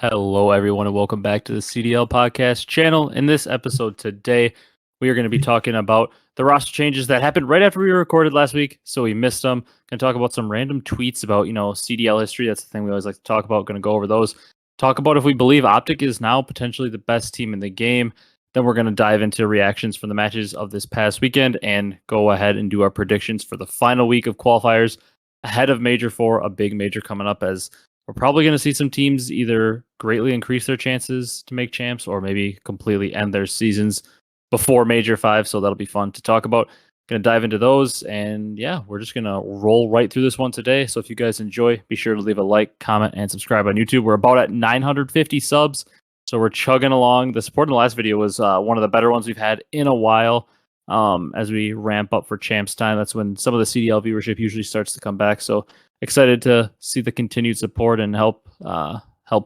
Hello, everyone, and welcome back to the CDL podcast channel. In this episode today, we are going to be talking about the roster changes that happened right after we recorded last week, so we missed them. Going to talk about some random tweets about, CDL history. That's the thing we always like to talk about. Going to go over those. Talk about if we believe OpTic is now potentially the best team in the game. Then we're going to dive into reactions from the matches of this past weekend and go ahead and do our predictions for the final week of qualifiers ahead of Major 4, a big major coming up, as we're probably going to see some teams either greatly increase their chances to make champs or maybe completely end their seasons before Major 5. So that'll be fun to talk about. Going to dive into those. And yeah, we're just going to roll right through this one today. So if you guys enjoy, be sure to leave a like, comment, and subscribe on YouTube. We're about at 950 subs. So we're chugging along. The support in the last video was one of the better ones we've had in a while. As we ramp up for champs time, that's when some of the CDL viewership usually starts to come back. So excited to see the continued support and help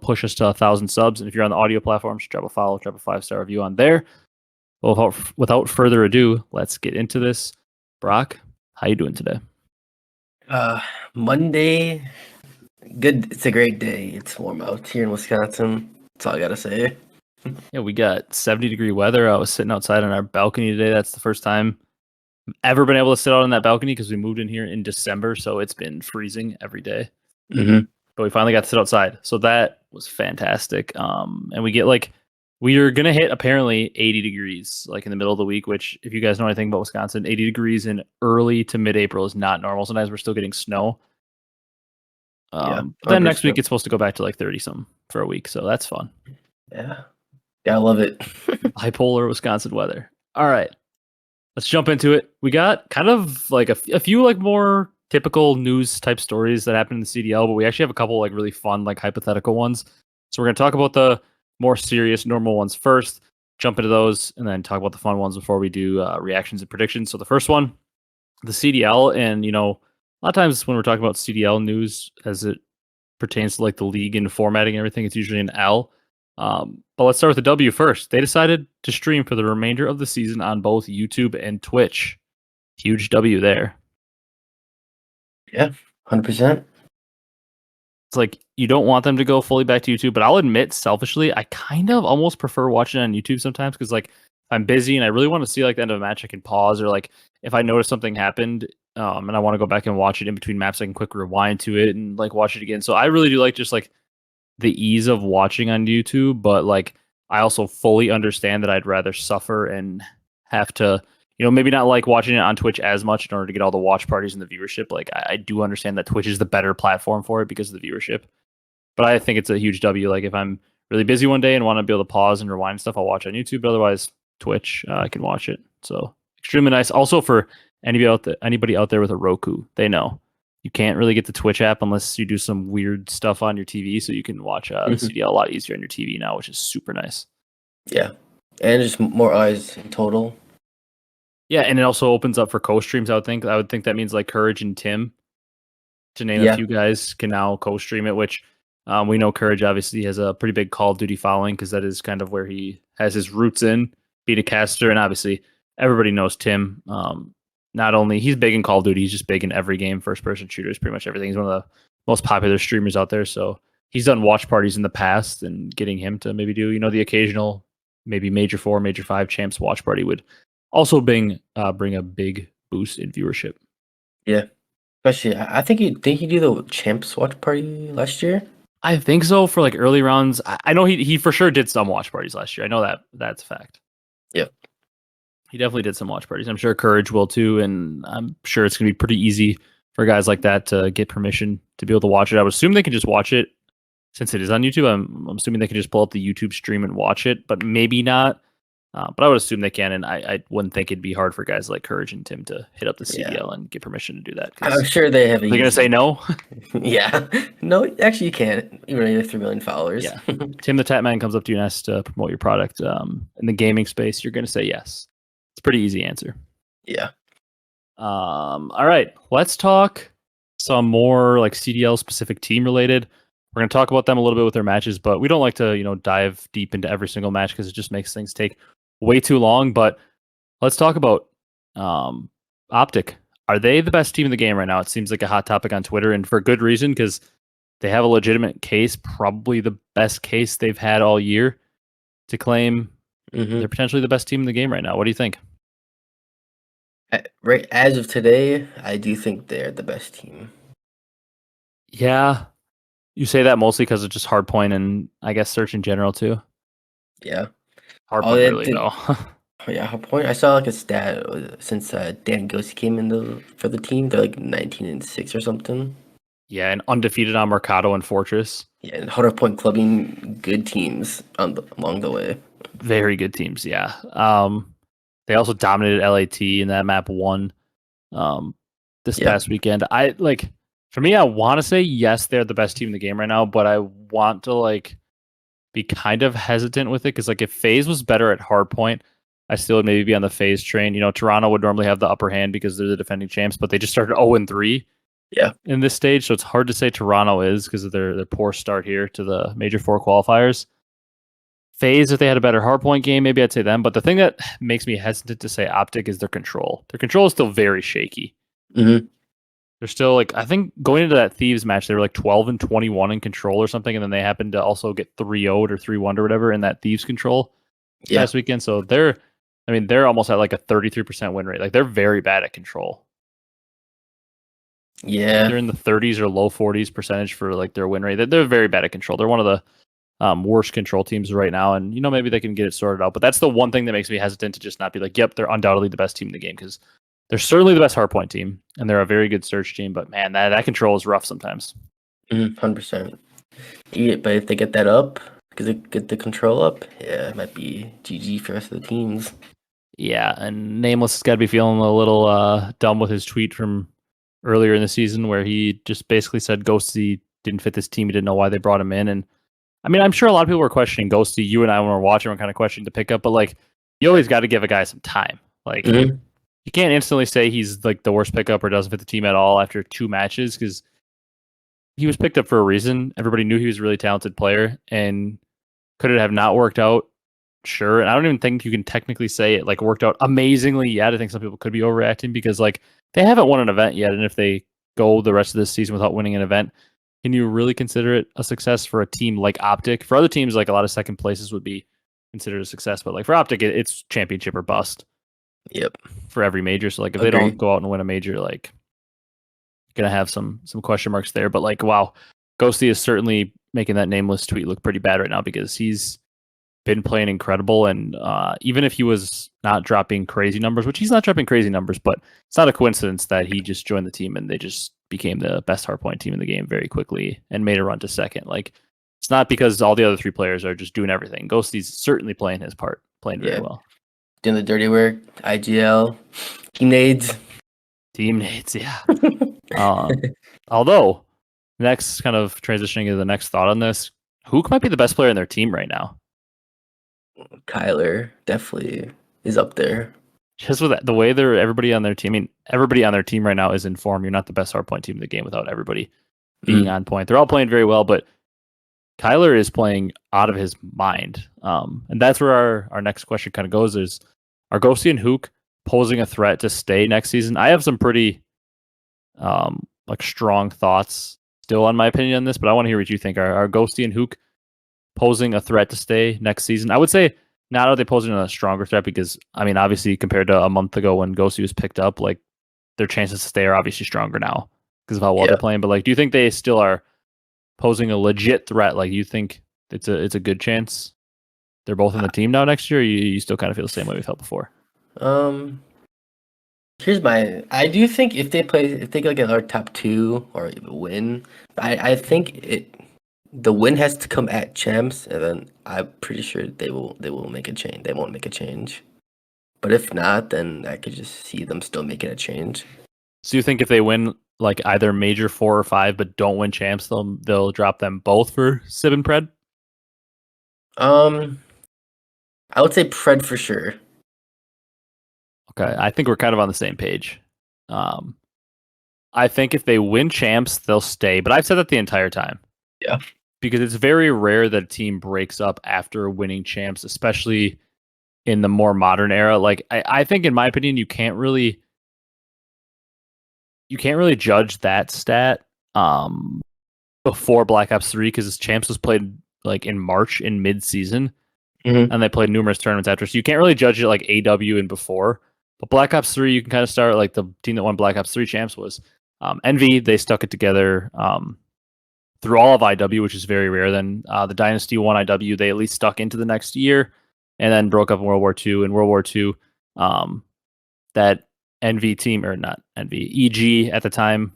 push us to 1,000 subs. And if you're on the audio platforms, drop a follow, drop a 5-star review on there. Well, without further ado, let's get into this. Brock, how you doing today? Monday, good. It's a great day. It's warm out here in Wisconsin. That's all I gotta say. Yeah, we got 70-degree weather. I was sitting outside on our balcony today. That's the first time I've ever been able to sit out on that balcony because we moved in here in December, so it's been freezing every day. Mm-hmm. But we finally got to sit outside, so that was fantastic. And we get we are gonna hit apparently 80 degrees like in the middle of the week, which if you guys know anything about Wisconsin, 80 degrees in early to mid-April is not normal. Sometimes we're still getting snow. But then next week it's supposed to go back to like 30 something for a week, so that's fun. Yeah, I love it. Bipolar Wisconsin weather. All right, let's jump into it. We got kind of like a few like more typical news type stories that happened in the CDL, but we actually have a couple like really fun like hypothetical ones. So we're gonna talk about the more serious normal ones first, jump into those, and then talk about the fun ones before we do reactions and predictions. So the first one, the CDL, and a lot of times when we're talking about CDL news as it pertains to like the league and formatting and everything, it's usually an L. But let's start with the W first. They decided to stream for the remainder of the season on both YouTube and Twitch. Huge W there. Yeah, 100%. It's like you don't want them to go fully back to YouTube, but I'll admit selfishly, I kind of almost prefer watching it on YouTube sometimes because like I'm busy and I really want to see like the end of a match, I can pause, or like if I notice something happened and I want to go back and watch it in between maps, I can quick rewind to it and like watch it again. So I really do like just like the ease of watching on YouTube, but like I also fully understand that I'd rather suffer and have to, maybe not like watching it on Twitch as much in order to get all the watch parties and the viewership. Like I do understand that Twitch is the better platform for it because of the viewership. But I think it's a huge W. Like if I'm really busy one day and want to be able to pause and rewind stuff, I'll watch on YouTube. But otherwise, Twitch, I can watch it. So extremely nice. Also for anybody out there with a Roku, they know you can't really get the Twitch app unless you do some weird stuff on your TV. So you can watch the CDL a lot easier on your TV now, which is super nice. Yeah, and just more eyes in total. Yeah, and it also opens up for co-streams. I would think that means like Courage and Tim, to name a few guys, can now co-stream it, which we know Courage obviously has a pretty big Call of Duty following because that is kind of where he has his roots in being a caster, and obviously everybody knows Tim. Not only he's big in Call of Duty, he's just big in every game, first-person shooters, pretty much everything. He's one of the most popular streamers out there, so he's done watch parties in the past, and getting him to maybe do the occasional maybe Major 4, Major 5 champs watch party would also bring a big boost in viewership. Yeah, especially I think he do the champs watch party last year. I think so for like early rounds. I know he for sure did some watch parties last year. I know that's a fact. Yeah. He definitely did some watch parties. I'm sure Courage will too, and I'm sure it's going to be pretty easy for guys like that to get permission to be able to watch it. I would assume they can just watch it since it is on YouTube. I'm assuming they can just pull up the YouTube stream and watch it, but maybe not. But I would assume they can, and I wouldn't think it'd be hard for guys like Courage and Tim to hit up the CDL and get permission to do that. I'm sure they have. They're going to say no? Yeah. No, actually you can't. Even you have 3 million followers. Yeah. Tim the Tatman comes up to you and asks to promote your product in the gaming space. You're going to say yes. It's a pretty easy answer. Yeah. All right. Let's talk some more like CDL specific team related. We're going to talk about them a little bit with their matches, but we don't like to, dive deep into every single match because it just makes things take way too long. But let's talk about OpTic. Are they the best team in the game right now? It seems like a hot topic on Twitter, and for good reason, because they have a legitimate case, probably the best case they've had all year to claim they're potentially the best team in the game right now. What do you think? Right as of today, I do think they're the best team. Yeah, you say that mostly because it's just Hardpoint and I guess Search in general too. Yeah. Hardpoint early did, though. yeah, Hardpoint. I saw like a stat since Dan Ghosty came in for the team, they're like 19-6 or something. Yeah, and undefeated on Mercado and Fortress. Yeah, and Hardpoint clubbing good teams along the way. Very good teams, yeah. They also dominated LAT in that map one this past weekend. For me, I want to say yes, they're the best team in the game right now, but I want to be kind of hesitant with it because if Faze was better at Hardpoint, I still would maybe be on the Faze train. Toronto would normally have the upper hand because they're the defending champs, but they just started 0-3 in this stage, so it's hard to say Toronto is because of their poor start here to the Major 4 qualifiers. Faze, if they had a better hardpoint game, maybe I'd say them. But the thing that makes me hesitant to say OpTic is their control. Their control is still very shaky. Mm-hmm. They're still I think going into that Thieves match, they were 12-21 in control or something, and then they happened to also get 3-0'd or 3-1 or whatever in that Thieves control last weekend. So they're almost at a 33% win rate. They're very bad at control. Yeah. They're in the 30s or low 40s percentage for their win rate. They're very bad at control. They're one of the worst control teams right now, and maybe they can get it sorted out. But that's the one thing that makes me hesitant to just not be yep, they're undoubtedly the best team in the game, because they're certainly the best hardpoint team, and they're a very good search team. But man, that control is rough sometimes. 100%. Yeah, but if they get that up, because they get the control up, yeah, it might be GG for the rest of the teams. Yeah, and Nameless has got to be feeling a little dumb with his tweet from earlier in the season where he just basically said Ghosty didn't fit this team. He didn't know why they brought him in, and I'm sure a lot of people were questioning Ghosty. You and I, when we were watching, were kind of questioning the pickup, but you always got to give a guy some time. You can't instantly say he's the worst pickup or doesn't fit the team at all after 2 matches, because he was picked up for a reason. Everybody knew he was a really talented player, and could it have not worked out? Sure. And I don't even think you can technically say it worked out amazingly yet. I think some people could be overreacting because they haven't won an event yet, and if they go the rest of this season without winning an event, can you really consider it a success for a team like OpTic? For other teams, a lot of second places would be considered a success, but for OpTic, it's championship or bust. Yep. For every major. So if they don't go out and win a major, gonna have some question marks there. But wow, Ghosty is certainly making that Nameless tweet look pretty bad right now, because he's been playing incredible, and even if he was not dropping crazy numbers, which he's not dropping crazy numbers, but it's not a coincidence that he just joined the team and they just became the best hardpoint team in the game very quickly and made a run to second. It's not because all the other 3 players are just doing everything. Ghosty's certainly playing his part, playing very well. Doing the dirty work, IGL, team nades. Team nades, yeah. Although, next kind of transitioning to the next thought on this, who might be the best player in their team right now? Kyler definitely is up there. Just with the way everybody on their team, everybody on their team right now is in form. You're not the best hardpoint team in the game without everybody being on point. They're all playing very well, but Kyler is playing out of his mind. And that's where our next question kind of goes is, are Ghosty and Hook posing a threat to stay next season? I have some pretty strong thoughts still on my opinion on this, but I want to hear what you think. Are Ghosty and Hook posing a threat to stay next season? I would say not are they posing a stronger threat, because obviously compared to a month ago when Ghosty was picked up, their chances to stay are obviously stronger now because of how well they're playing. But do you think they still are posing a legit threat? You think it's a good chance they're both on the team now next year, or you still kind of feel the same way we felt before? I do think if they get our top 2 or win, I think the win has to come at champs, and then I'm pretty sure they will make a change. They won't make a change, but if not, then I could just see them still making a change. So you think if they win either major 4 or 5 but don't win champs, they'll drop them both for Civ and Pred? I would say Pred for sure. Okay, I think we're kind of on the same page. I think if they win champs, they'll stay, but I've said that the entire time. Yeah. Because it's very rare that a team breaks up after winning champs, especially in the more modern era. I think, in my opinion, you can't really judge that stat before Black Ops 3 because this champs was played like in March in mid-season, and they played numerous tournaments after. So you can't really judge it like AW and before. But Black Ops 3, you can kind of start like the team that won Black Ops 3 champs was Envy. They stuck it together through all of IW, which is very rare. Then the Dynasty won IW. They at least stuck into the next year and then broke up in World War II. In World War II, that Envy team, or not Envy, EG at the time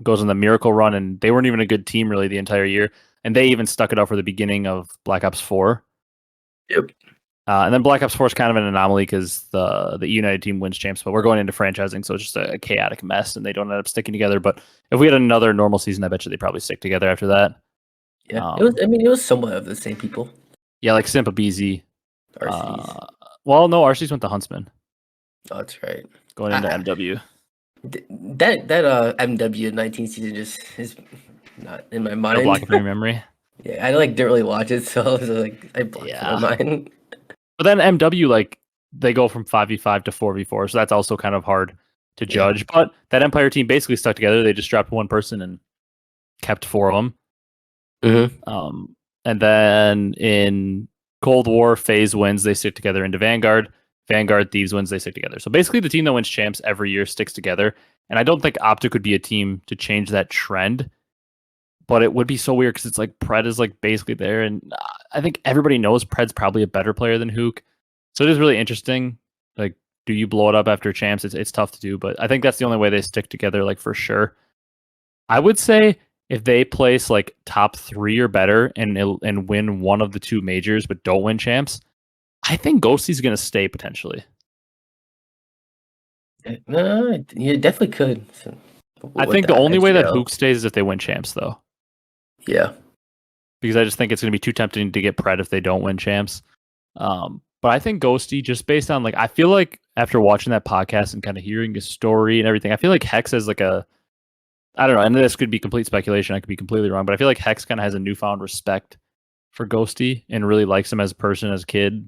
goes on the Miracle run, and they weren't even a good team really the entire year. And they even stuck it out for the beginning of Black Ops 4. Yep. And then Black Ops 4 is kind of an anomaly because the United team wins champs, but we're going into franchising, so it's just a chaotic mess, and they don't end up sticking together. But if we had another normal season, I bet you they probably stick together after that. Yeah, it was somewhat of the same people. Yeah, like Simp, Abezy. Arcitys. Well, no, Arcitys went to Huntsman. Oh, that's right. Going into MW. That MW 19 season just is not in my mind. Block it from your memory. Yeah, I didn't really watch it, so I was I blocked it from my mind. But then MW, like, they go from 5v5 to 4v4, so that's also kind of hard to judge. But that Empire team basically stuck together. They just dropped one person and kept 4 of them. And then in Cold War, Faze wins, they stick together into Vanguard. Vanguard, Thieves wins, they stick together. So basically the team that wins champs every year sticks together. And I don't think OpTic would be a team to change that trend. But it would be so weird because it's like Pred is like basically there. And I think everybody knows Pred's probably a better player than Hook. So it is really interesting. Like, do you blow it up after champs? It's tough to do. But I think that's the only way they stick together, like for sure. I would say if they place like top 3 or better and win one of the 2 majors but don't win champs, I think Ghosty's going to stay potentially. No, you definitely could. I think the only way that Hook stays is if they win champs, though. Yeah. Because I just think it's going to be too tempting to get Pred if they don't win champs. But I think Ghosty, just based on like, I feel like after watching that podcast and kind of hearing his story and everything, I feel like Hecz has like I don't know, and this could be complete speculation. I could be completely wrong, but I feel like Hecz kind of has a newfound respect for Ghosty and really likes him as a person, as a kid.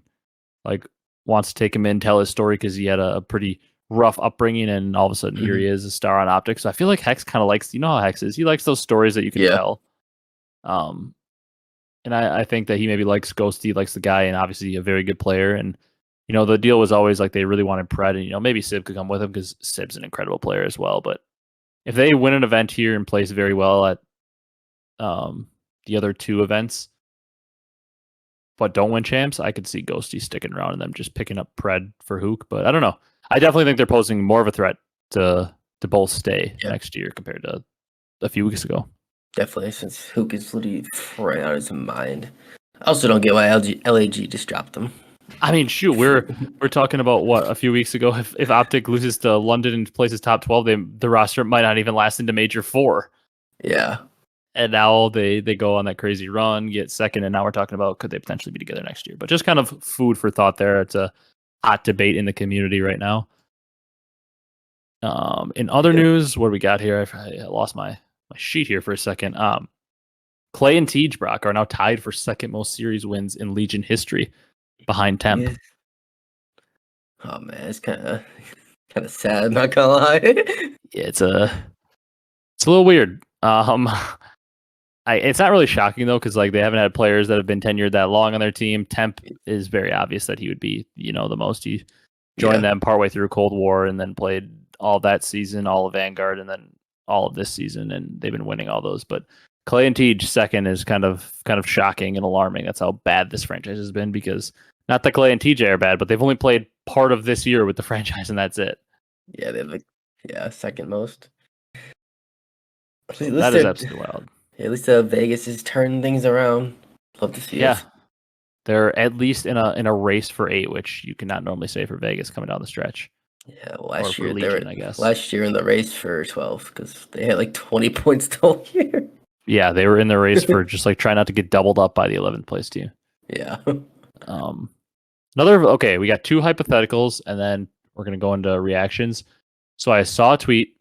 Like, wants to take him in, tell his story because he had a pretty rough upbringing, and all of a sudden here he is, a star on OpTic. So I feel like Hecz kind of likes, you know how Hecz is. He likes those stories that you can tell. And I think that he maybe likes Ghosty, likes the guy, and obviously a very good player. And, you know, the deal was always like they really wanted Pred, and, you know, maybe Sib could come with him because Sib's an incredible player as well. But if they win an event here and plays very well at the other 2 events, but don't win champs, I could see Ghosty sticking around and them just picking up Pred for Hook. But I don't know. I definitely think they're posing more of a threat to both stay next year compared to a few weeks ago. Definitely, since Hook is literally right out of his mind. I also don't get why LAG just dropped them. I mean, shoot, we're talking about what a few weeks ago. If OpTic loses to London and places top 12, the roster might not even last into Major 4. Yeah. And now they go on that crazy run, get second, and now we're talking about could they potentially be together next year. But just kind of food for thought there. It's a hot debate in the community right now. In other news, what do we got here? I lost my sheet here for a second. Clay and Tej Brock are now tied for second most series wins in Legion history, behind Temp. Yeah. Oh man, it's kind of sad. Not gonna lie. Yeah, it's a little weird. It's not really shocking though, because like they haven't had players that have been tenured that long on their team. Temp is very obvious that he would be, you know, the most. He joined them partway through Cold War and then played all that season, all of Vanguard, and then all of this season, and they've been winning all those. But Clay and Tej second is kind of shocking and alarming. That's how bad this franchise has been, because not that Clay and TJ are bad, but they've only played part of this year with the franchise, and that's it. Yeah, they have second most. So that is absolutely wild. At least Vegas is turning things around. Love to see it. Yeah. They're at least in a race for 8, which you cannot normally say for Vegas coming down the stretch. Yeah, last year Legion, I guess. Last year in the race for 12 because they had like 20 points the whole year. Yeah, they were in the race for just like trying not to get doubled up by the 11th place team. Yeah. Okay, we got 2 hypotheticals, and then we're gonna go into reactions. So I saw a tweet.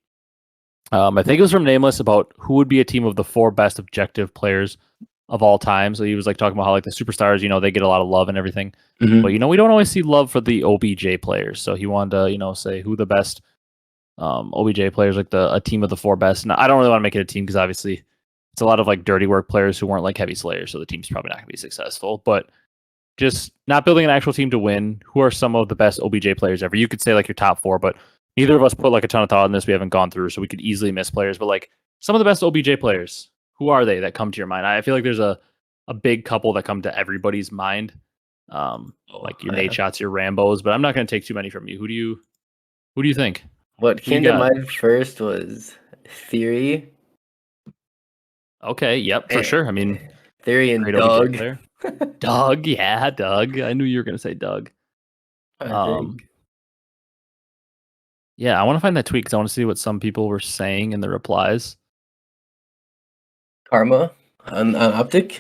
I think it was from Nameless about who would be a team of the 4 best objective players of all time. So he was like talking about how like the superstars, you know, they get a lot of love and everything. Mm-hmm. But, you know, we don't always see love for the OBJ players. So he wanted to, you know, say who the best OBJ players, like a team of the 4 best. And I don't really want to make it a team because obviously it's a lot of like dirty work players who weren't like heavy slayers, so the team's probably not going to be successful. But just not building an actual team to win. Who are some of the best OBJ players ever? You could say like your top 4, but neither of us put like a ton of thought in this. We haven't gone through, so we could easily miss players. But like some of the best OBJ players, who are they that come to your mind? I feel like there's a big couple that come to everybody's mind. Like your Nate Shots, your Rambos, but I'm not going to take too many from you. Who do you think? What Who you came to got? mind first was Theory. Okay, yep, for sure. I mean, Theory and great Doug. OBJ player. Doug, yeah, Doug. I knew you were going to say Doug. I think. Yeah, I want to find that tweet because I want to see what some people were saying in the replies. Karma on OpTic.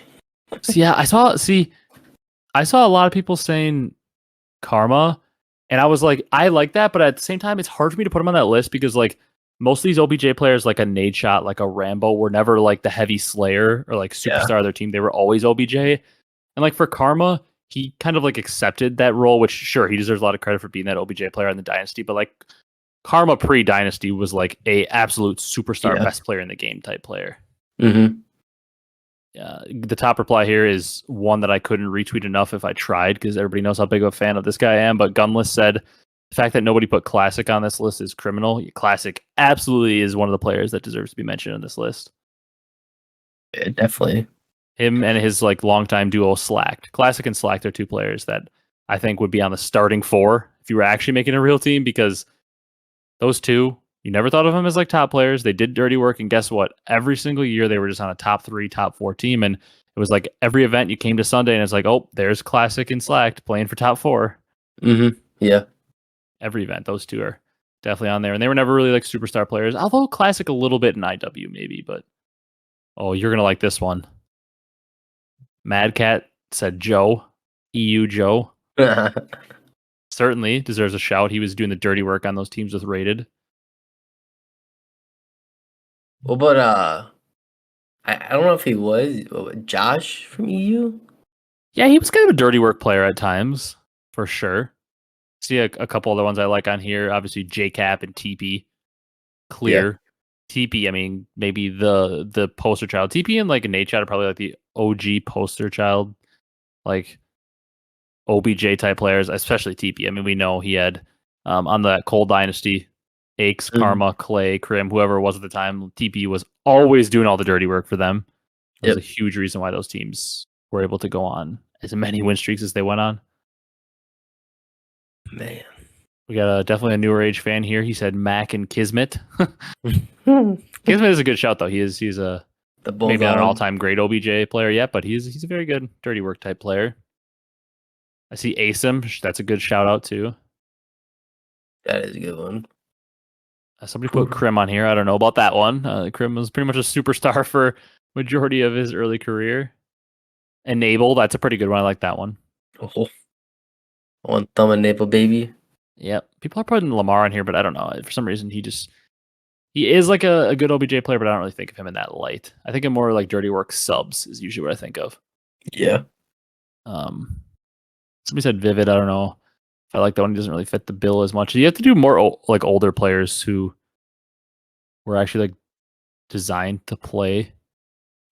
So yeah, I saw a lot of people saying Karma, and I was like, I like that, but at the same time, it's hard for me to put him on that list because like most of these OBJ players, like a Nade Shot, like a Rambo, were never like the heavy slayer or like superstar of their team. They were always OBJ. And like for Karma, he kind of like accepted that role, which sure, he deserves a lot of credit for being that OBJ player in the Dynasty, but like Karma pre-Dynasty was like a absolute superstar, best player in the game type player. Mm-hmm. The top reply here is one that I couldn't retweet enough if I tried because everybody knows how big of a fan of this guy I am. But Gunless said the fact that nobody put Classic on this list is criminal. Classic absolutely is one of the players that deserves to be mentioned in this list. Yeah, definitely. Him and his like longtime duo Slacked. Classic and Slacked are two players that I think would be on the starting 4 if you were actually making a real team because those two, you never thought of them as like top players. They did dirty work, and guess what? Every single year they were just on a top 3, top 4 team, and it was like every event you came to Sunday, and it's like, oh, there's Classic and Slacked playing for top 4. Mm-hmm. Yeah. Every event, those two are definitely on there, and they were never really like superstar players. Although Classic a little bit in IW maybe, but oh, you're gonna like this one. Mad Cat said Joe, EU Joe. Certainly deserves a shout. He was doing the dirty work on those teams with Rated. What about I don't know if he was Josh from EU. Yeah, he was kind of a dirty work player at times, for sure. See a couple other ones I like on here. Obviously, JCap and TP. Clear. TP, I mean, maybe the poster child. TP and like Nate Chat are probably like the OG poster child, like OBJ type players, especially TP. I mean, we know he had on the Cole Dynasty, Aches, Karma, Clay, Krim, whoever it was at the time. TP was always doing all the dirty work for them. It was a huge reason why those teams were able to go on as many win streaks as they went on. Man. We got definitely a newer age fan here. He said Mac and Kismet. Kismet is a good shout though. He's a maybe not an all-time great OBJ player yet, but he's a very good dirty work type player. I see Asim. That's a good shout out too. That is a good one. Somebody put Krim on here. I don't know about that one. Krim was pretty much a superstar for majority of his early career. Enable, that's a pretty good one. I like that one. Oh, one thumb Enable, baby. Yep. People are putting Lamar on here, but I don't know. For some reason, he is like a good OBJ player, but I don't really think of him in that light. I think of more like dirty work subs is usually what I think of. Yeah. Somebody said Vivid. I don't know if I like that one. He doesn't really fit the bill as much. You have to do more like older players who were actually like designed to play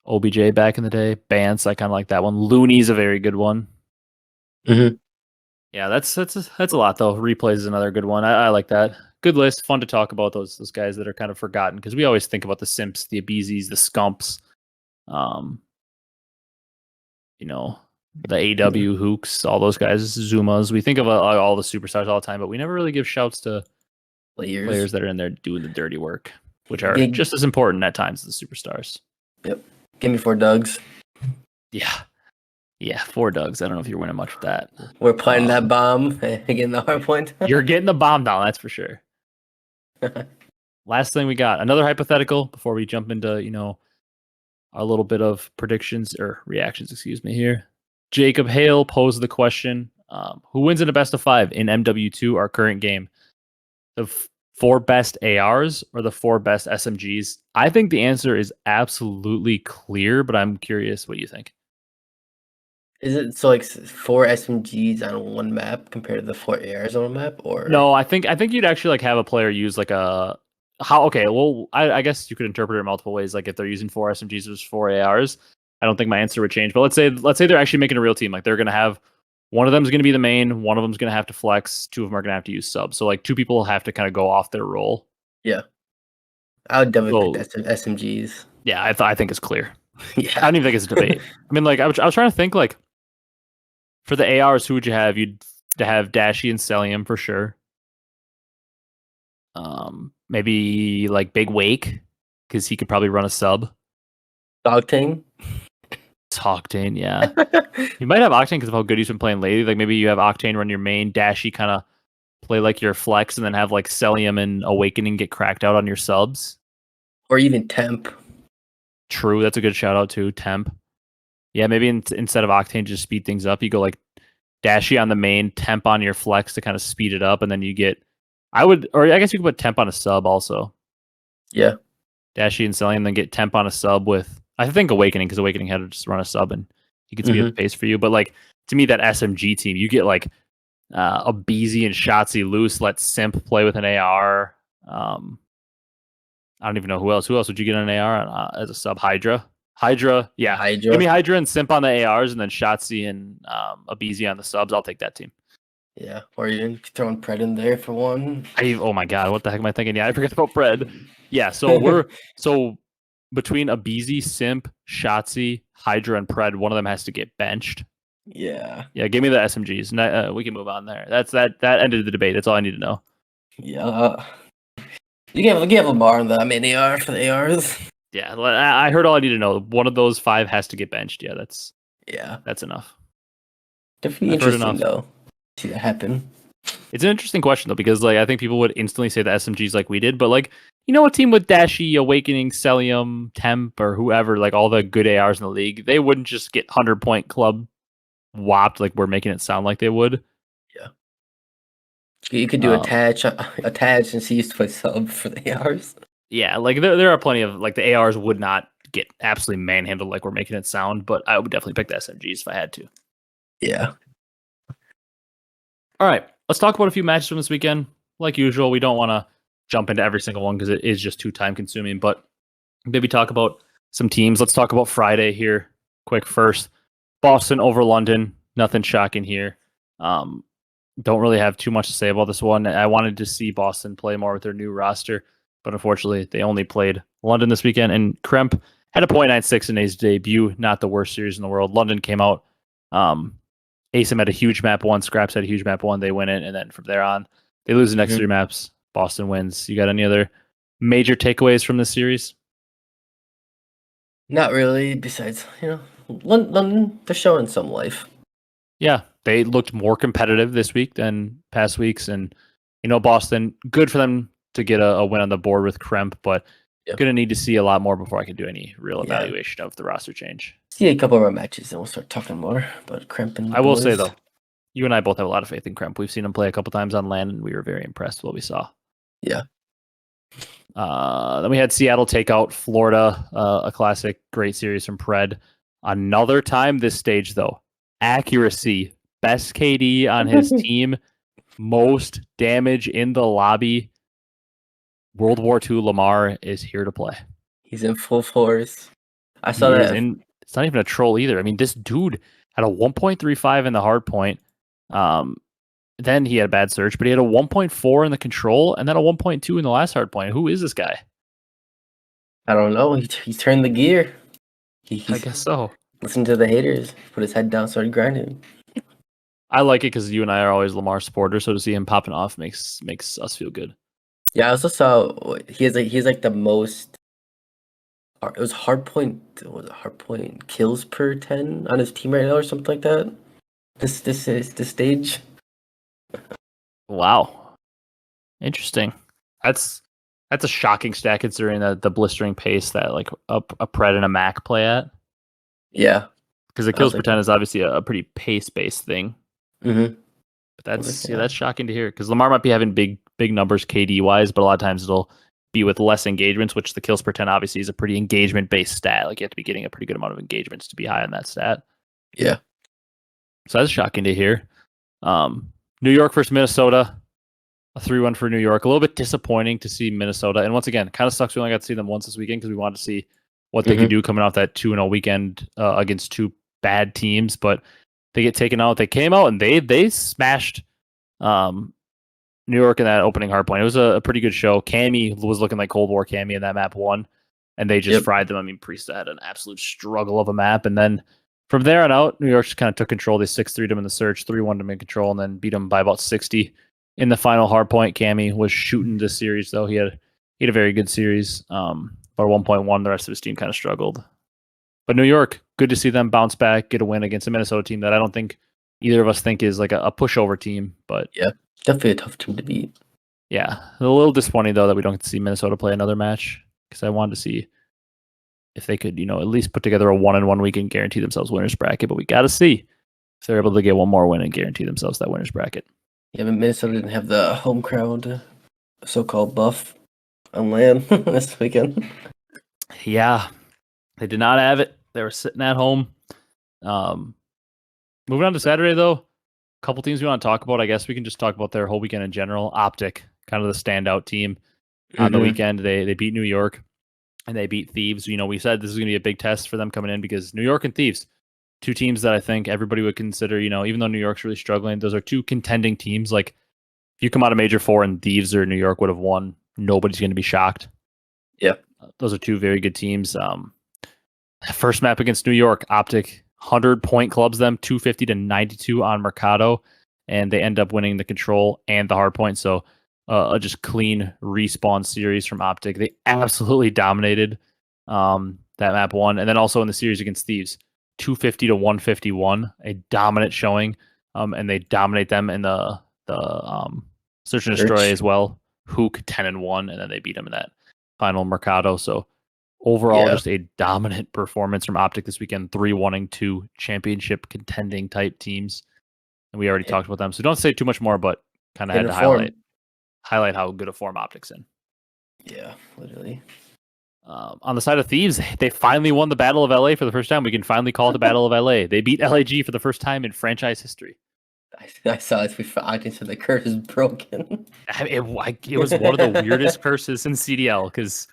OBJ back in the day. Bance, I kind of like that one. Looney's a very good one. Mm-hmm. Yeah, that's a lot though. Replays is another good one. I like that. Good list. Fun to talk about those guys that are kind of forgotten because we always think about the Simps, the Abezys, the Scumps, the AW Hooks, all those guys, Zumas. We think of all the superstars all the time, but we never really give shouts to players that are in there doing the dirty work, which are just as important at times as the superstars. Yep. Give me 4 Dougs. Yeah, 4 Dougs. I don't know if you're winning much with that. We're planting that bomb and getting the hard point. You're getting the bomb down, that's for sure. Last thing we got, another hypothetical before we jump into, a little bit of predictions or reactions, excuse me here. Jacob Hale posed the question, who wins in a best of 5 in MW2, our current game? The 4 best ARs or the 4 best SMGs? I think the answer is absolutely clear, but I'm curious what you think. Is it so like 4 SMGs on one map compared to the 4 ARs on one map, or no? I think you'd actually like have a player use like a How? Okay, well, I guess you could interpret it multiple ways. Like if they're using 4 SMGs versus 4 ARs, I don't think my answer would change. But let's say they're actually making a real team. Like they're gonna have one of them's gonna be the main, one of them's gonna have to flex, two of them are gonna have to use subs. So like two people have to kind of go off their role. Yeah, I would definitely pick So the SMGs. yeah, I think it's clear. I Yeah, don't even think it's a debate. I mean, like I was trying to think like for the ARs, who would you have? You'd to have Dashy and Cellium for sure. Maybe like Big Wake because he could probably run a sub. Octane. It's Octane, yeah. You might have Octane because of how good he's been playing lately. Like maybe you have Octane run your main, Dashy kind of play like your flex, and then have like Cellium and Awakening get cracked out on your subs. Or even Temp. True, that's a good shout out too. Temp. Yeah, maybe instead of Octane, just speed things up. You go like Dashy on the main, Temp on your flex to kind of speed it up, and then you get. Or I guess you could put Temp on a sub also. Yeah. Dashy and Cellium, then get Temp on a sub with I think Awakening because Awakening had to just run a sub and he could speed up the pace for you. But like to me, that SMG team, you get like Abezy and Shotzzy loose. Let Simp play with an AR. I don't even know who else. Who else would you get an AR on, as a sub? Hydra, yeah. Hydra. Give me Hydra and Simp on the ARs, and then Shotzzy and Abezy on the subs. I'll take that team. Yeah, or even throwing Pred in there for one. Oh my god, what the heck am I thinking? Yeah, I forgot about Pred. Yeah, so we're between Abezy, Simp, Shotzzy, Hydra, and Pred, one of them has to get benched. Yeah. Yeah, give me the SMGs. And we can move on there. That ended the debate. That's all I need to know. Yeah. You give a bar on the AR for the ARs. Yeah, I heard all I need to know. One of those 5 has to get benched. Yeah, that's enough. Definitely interesting though. See that happen. It's an interesting question though, because like I think people would instantly say the SMGs like we did, but like a team with Dashy, Awakening, Cellium, Temp, or whoever, like all the good ARs in the league, they wouldn't just get 100-point club whopped like we're making it sound like they would. Yeah. You could do attach and see used to play sub for the ARs. Yeah, like there are plenty of like the ARs would not get absolutely manhandled like we're making it sound, but I would definitely pick the SMGs if I had to. Yeah. All right, let's talk about a few matches from this weekend. Like usual, we don't want to jump into every single one because it is just too time consuming, but maybe talk about some teams. Let's talk about Friday here quick first. Boston over London. Nothing shocking here. Don't really have too much to say about this one. I wanted to see Boston play more with their new roster, but unfortunately, they only played London this weekend. And Kremp had a .96 in his debut. Not the worst series in the world. London came out. Asim had a huge map 1. Scraps had a huge map 1. They win it, and then from there on, they lose the next 3 maps. Boston wins. You got any other major takeaways from this series? Not really. Besides, London, they're showing some life. Yeah, they looked more competitive this week than past weeks, and Boston, good for them to get a win on the board with Kremp, but gonna need to see a lot more before I can do any real evaluation of the roster change. See a couple more matches, and we'll start talking more about Kremp and I will say though, you and I both have a lot of faith in Kremp. We've seen him play a couple times on LAN, and we were very impressed with what we saw. Yeah. Then we had Seattle take out Florida, a classic, great series from Pred. Another time this stage though, accuracy, best KD on his team, most damage in the lobby. World War II Lamar is here to play. He's in full force. I saw that. It's not even a troll either. I mean, this dude had a 1.35 in the hard point. Then he had a bad search, but he had a 1.4 in the control and then a 1.2 in the last hard point. Who is this guy? I don't know. He turned the gear. I guess so. Listen to the haters. Put his head down, started grinding. I like it because you and I are always Lamar supporters, so to see him popping off makes us feel good. Yeah, I also saw he's like the most. It was hardpoint kills per 10 on his team right now or something like that. This stage. Wow, interesting. That's a shocking stat considering the blistering pace that like a Pred and a Mac play at. Yeah, because the kills per 10 is obviously a pretty pace based thing. Mm-hmm. But that's shocking to hear because Lamar might be having big numbers KD wise, but a lot of times it'll be with less engagements, which the kills per 10 obviously is a pretty engagement based stat. Like you have to be getting a pretty good amount of engagements to be high on that stat. Yeah. So that's shocking to hear. New York versus Minnesota. a 3-1 for New York. A little bit disappointing to see Minnesota. And once again, kind of sucks we only got to see them once this weekend because we wanted to see what they could do coming off that 2-0 weekend against two bad teams. But they get taken out. They came out and they smashed New York in that opening hard point. It was a pretty good show. Cammy was looking like Cold War Cammy in that map 1. And they just fried them. I mean, Priest had an absolute struggle of a map. And then from there on out, New York just kind of took control. They 6-3'd them in the search, 3-1 to in control, and then beat them by about 60 in the final hard point. Cammy was shooting this series, though. He had a very good series. About 1.1. The rest of his team kind of struggled. But New York, good to see them bounce back, get a win against a Minnesota team that I don't think either of us think is like a pushover team. But yeah, definitely a tough team to beat. Yeah, a little disappointing, though, that we don't get to see Minnesota play another match. Because I wanted to see if they could, at least put together a 1-1 week and guarantee themselves winners bracket. But we got to see if they're able to get one more win and guarantee themselves that winners bracket. Yeah, but Minnesota didn't have the home crowd, so-called buff on land this weekend. Yeah, they did not have it. They were sitting at home. Moving on to Saturday, though, a couple teams we want to talk about. I guess we can just talk about their whole weekend in general. OpTic, kind of the standout team. On the weekend, they beat New York and they beat Thieves. We said this is going to be a big test for them coming in because New York and Thieves, two teams that I think everybody would consider, even though New York's really struggling, those are two contending teams. Like, if you come out of Major 4 and Thieves or New York would have won, nobody's going to be shocked. Yeah. Those are two very good teams. First map against New York, OpTic 100-point clubs them, 250 to 92 on Mercado, and they end up winning the control and the hard point. So, a just clean respawn series from OpTic. They absolutely dominated that map 1. And then also in the series against Thieves, 250 to 151, a dominant showing. And they dominate them in the Search and Destroy as well. Hook 10-1, and then they beat them in that final Mercado. So overall, just a dominant performance from OpTic this weekend, 3-1 2 championship contending type teams. And we already talked about them. So don't say too much more, but kind of had to highlight how good a form OpTic's in. Yeah, literally. On the side of Thieves, they finally won the Battle of LA for the first time. We can finally call it the Battle of LA. They beat LAG for the first time in franchise history. I saw this before. I think the curse is broken. It was one of the weirdest curses in CDL because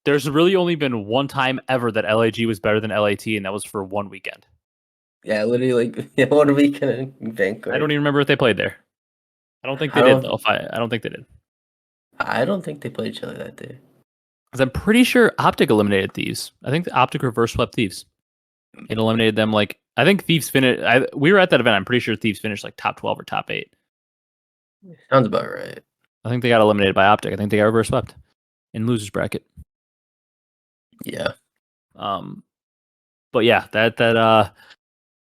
there's really only been one time ever that LAG was better than LAT, and that was for one weekend. Yeah, literally, 1 weekend in Vancouver. I don't even remember if they played there. I don't think they did, though. I don't think they did. I don't think they played each other that day. Because I'm pretty sure OpTic eliminated Thieves. I think the OpTic reverse swept Thieves. It eliminated them. Like, I think Thieves finished. We were at that event. I'm pretty sure Thieves finished like top 12 or top 8. Sounds about right. I think they got eliminated by OpTic. I think they got reverse swept in losers bracket. Yeah. But yeah, that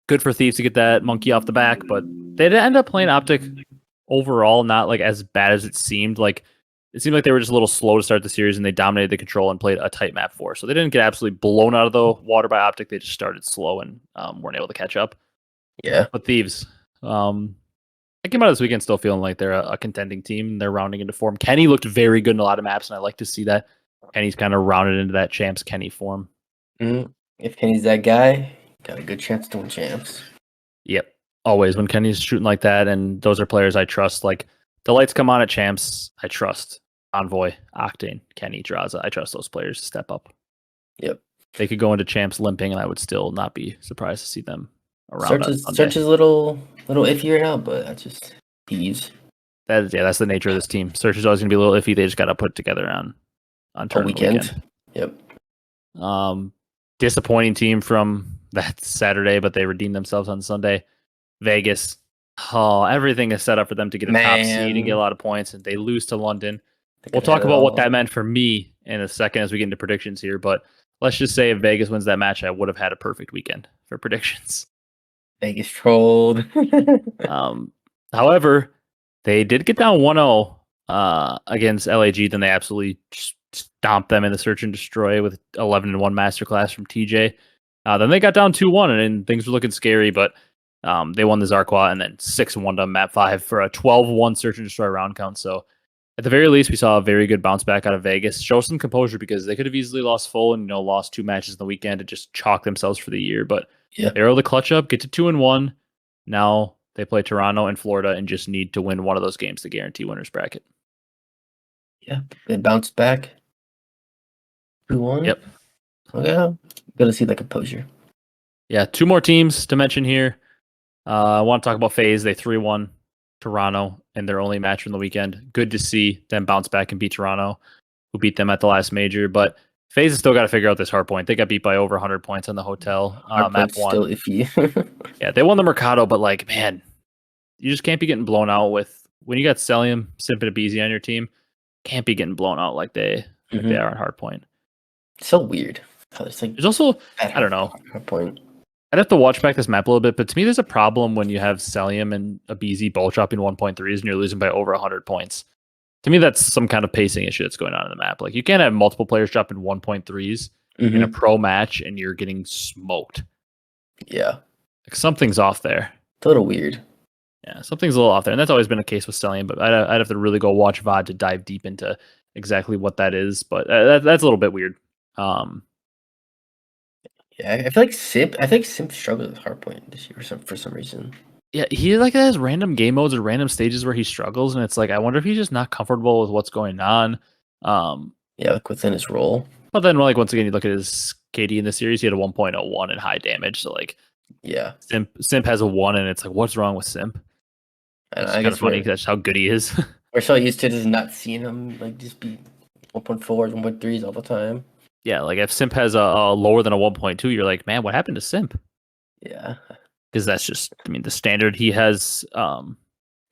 good for Thieves to get that monkey off the back. But they did end up playing OpTic overall not like as bad as it seemed. Like, it seemed like they were just a little slow to start the series, and they dominated the control and played a tight map 4. So they didn't get absolutely blown out of the water by OpTic. They just started slow and weren't able to catch up. Yeah. But Thieves, I came out of this weekend still feeling like they're a contending team. They're rounding into form. Kenny looked very good in a lot of maps, and I like to see that. Kenny's kind of rounded into that champs Kenny form. If Kenny's that guy, got a good chance to win champs. Yep. Always when Kenny's shooting like that, and those are players I trust. Like, the lights come on at champs, I trust Envoy, Octane, Kenny, Draza. I trust those players to step up. Yep. They could go into champs limping, and I would still not be surprised to see them around. Search is a little iffier now, but that's just Thieves. That's the nature of this team. Search is always going to be a little iffy. They just got to put together on tournament weekend. Yep. Disappointing team from that Saturday, but they redeemed themselves on Sunday. Vegas. Oh, everything is set up for them to get a top seed and get a lot of points, and they lose to London. We'll talk about what that meant for me in a second as we get into predictions here, but let's just say if Vegas wins that match, I would have had a perfect weekend for predictions. Vegas trolled. However, they did get down 1-0 against LAG, then they absolutely stomped them in the Search and Destroy with 11-1 masterclass from TJ. Then they got down 2-1, and things were looking scary, but they won the Zarqua and then 6-1 to map 5 for a 12-1 Search and Destroy round count. So at the very least, we saw a very good bounce back out of Vegas. Show some composure because they could have easily lost full and lost 2 matches in the weekend to just chalk themselves for the year. But they were able to clutch up, get to 2-1. Now They play Toronto and Florida and just need to win one of those games to guarantee winner's bracket. Yeah, they bounced back. 2-1. Yep. Okay, gonna see the composure. Yeah, 2 more teams to mention here. I want to talk about Faze. They 3-1 Toronto in their only match from the weekend. Good to see them bounce back and beat Toronto, who beat them at the last major. But Faze has still got to figure out this hard point. They got beat by over 100 points on the hotel. Hard Map point's 1. still iffy. Yeah, they won the Mercado, but like, man, you just can't be getting blown out with when you got Cellium, Simp, and Abezy on your team. Can't be getting blown out like they are on hardpoint. So weird. It's like There's also, I don't know. Hardpoint. I'd have to watch back this map a little bit, but to me, there's a problem when you have Cellium and Abezy both dropping 1.3s and you're losing by over 100 points. To me, that's some kind of pacing issue that's going on in the map. Like, you can't have multiple players dropping 1.3s in a pro match and you're getting smoked. Yeah. Like, something's off there. It's a little weird. Yeah, something's a little off there. And that's always been a case with Cellium, but I'd have to really go watch VOD to dive deep into exactly what that is. But that's a little bit weird. Yeah, I feel like Simp. I think Simp struggled with hardpoint this year for some reason. Yeah, he like has random game modes or random stages where he struggles, and it's like I wonder if he's just not comfortable with what's going on. Yeah, like within his role. But then, like once again, you look at his KD in the series, he had a 1.01 in high damage. So like, yeah, Simp has a 1, and it's like, what's wrong with Simp? It's kind of funny because that's how good he is. We're so used to just not seeing him like just be 1.4s, 1.3s all the time. Yeah, like if Simp has a lower than a 1.2, you're like, man, what happened to Simp? Yeah, because that's just, I mean, the standard he has.